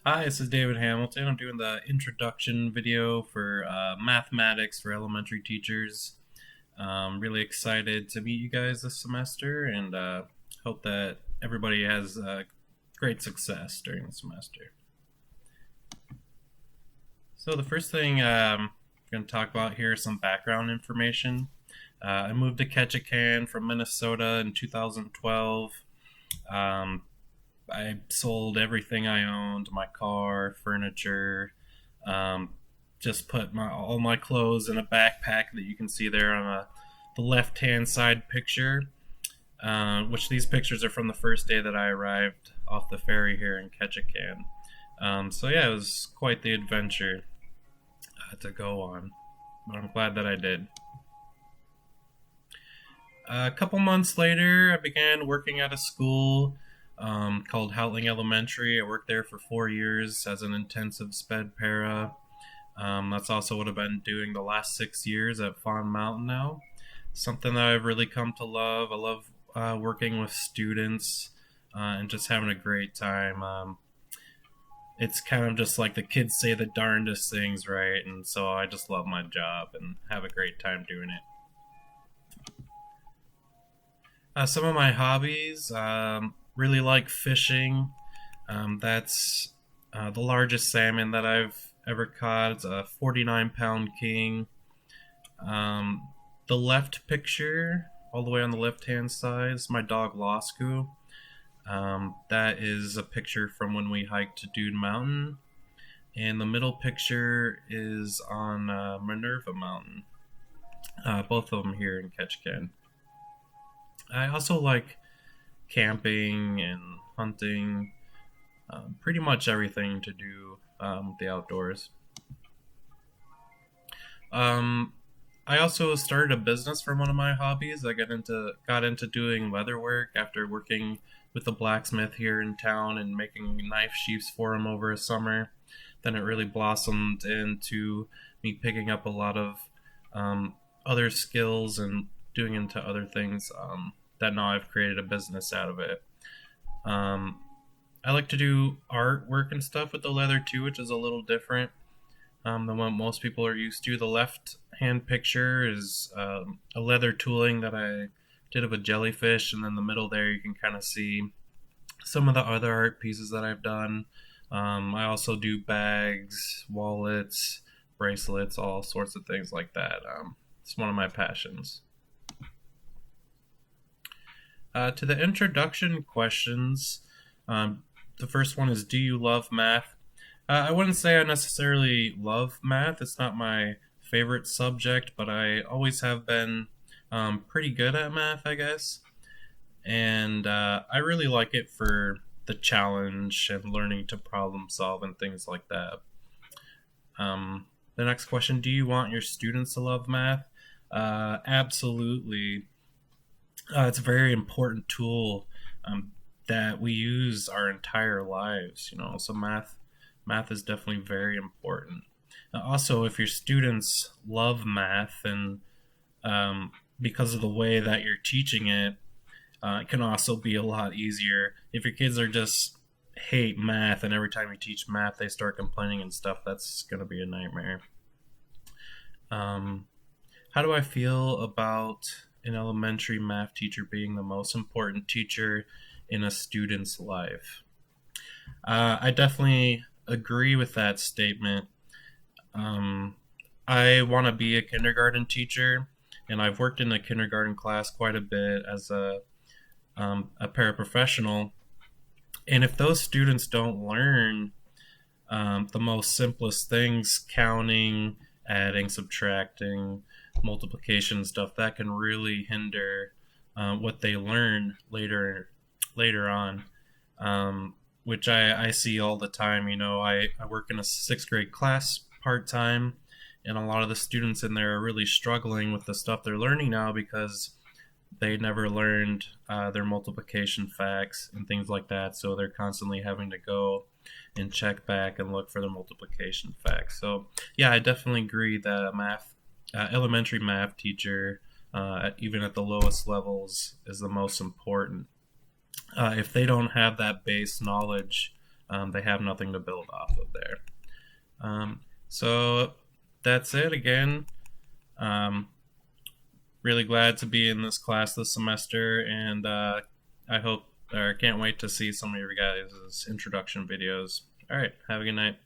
Hi, this is David Hamilton. I'm doing the introduction video for mathematics for elementary teachers. Really excited to meet you guys this semester and hope that everybody has great success during the semester. So, the first thing I'm going to talk about here is some background information. I moved to Ketchikan from Minnesota in 2012. Um, I sold everything I owned, my car, furniture, um, just put all my clothes in a backpack that you can see there on the left hand side picture, which these pictures are from the first day that I arrived off the ferry here in Ketchikan. So yeah, it was quite the adventure to go on, but I'm glad that I did. A couple months later, I began working at a school called Houtling Elementary. I worked there for 4 years as an intensive sped para. That's also what I've been doing the last 6 years at Fawn Mountain now. Something that I've really come to love. I love working with students and just having a great time. It's kind of just like the kids say the darndest things, right? And so I just love my job and have a great time doing it. Some of my hobbies, really like fishing. That's the largest salmon that I've ever caught. It's a 49-pound king. The left picture, all the way on the left hand side, is my dog Losku. That is a picture from when we hiked to Dude Mountain. And the middle picture is on Minerva Mountain. Both of them here in Ketchikan. I also like camping and hunting, pretty much everything to do with the outdoors. Um, I also started a business from one of my hobbies. I got into doing leather work after working with a blacksmith here in town and making knife sheaths for him over a summer. Then it really blossomed into me picking up a lot of other skills and doing into other things that now I've created a business out of it. Um, I like to do artwork and stuff with the leather too, which is a little different than what most people are used to. The left hand picture is a leather tooling that I did of a jellyfish, and then the middle there you can kind of see some of the other art pieces that I've done. I also do bags, wallets, bracelets, all sorts of things like that. It's one of my passions. To the introduction questions, the first one is, do you love math? I wouldn't say I necessarily love math. It's not my favorite subject, but I always have been pretty good at math, I guess. And I really like it for the challenge and learning to problem solve and things like that. The next question, do you want your students to love math? Absolutely. It's a very important tool that we use our entire lives. So math is definitely very important. Also, if your students love math and because of the way that you're teaching it, it can also be a lot easier. If your kids are just hate math and every time you teach math they start complaining and stuff, that's going to be a nightmare. Um, how do I feel about an elementary math teacher being the most important teacher in a student's life? I definitely agree with that statement. Um, I want to be a kindergarten teacher, and I've worked in a kindergarten class quite a bit as a paraprofessional. And if those students don't learn the most simplest things, counting, adding, subtracting, multiplication stuff, that can really hinder what they learn later on. Which I see all the time. I work in a sixth grade class part time, and a lot of the students in there are really struggling with the stuff they're learning now because they never learned their multiplication facts and things like that. So they're constantly having to go and check back and look for the multiplication facts. So yeah, I definitely agree that elementary math teacher, even at the lowest levels, is the most important. If they don't have that base knowledge They have nothing to build off of there. So that's it again. Um, really glad to be in this class this semester, and I hope or can't wait to see some of your guys' introduction videos. All right, have a good night.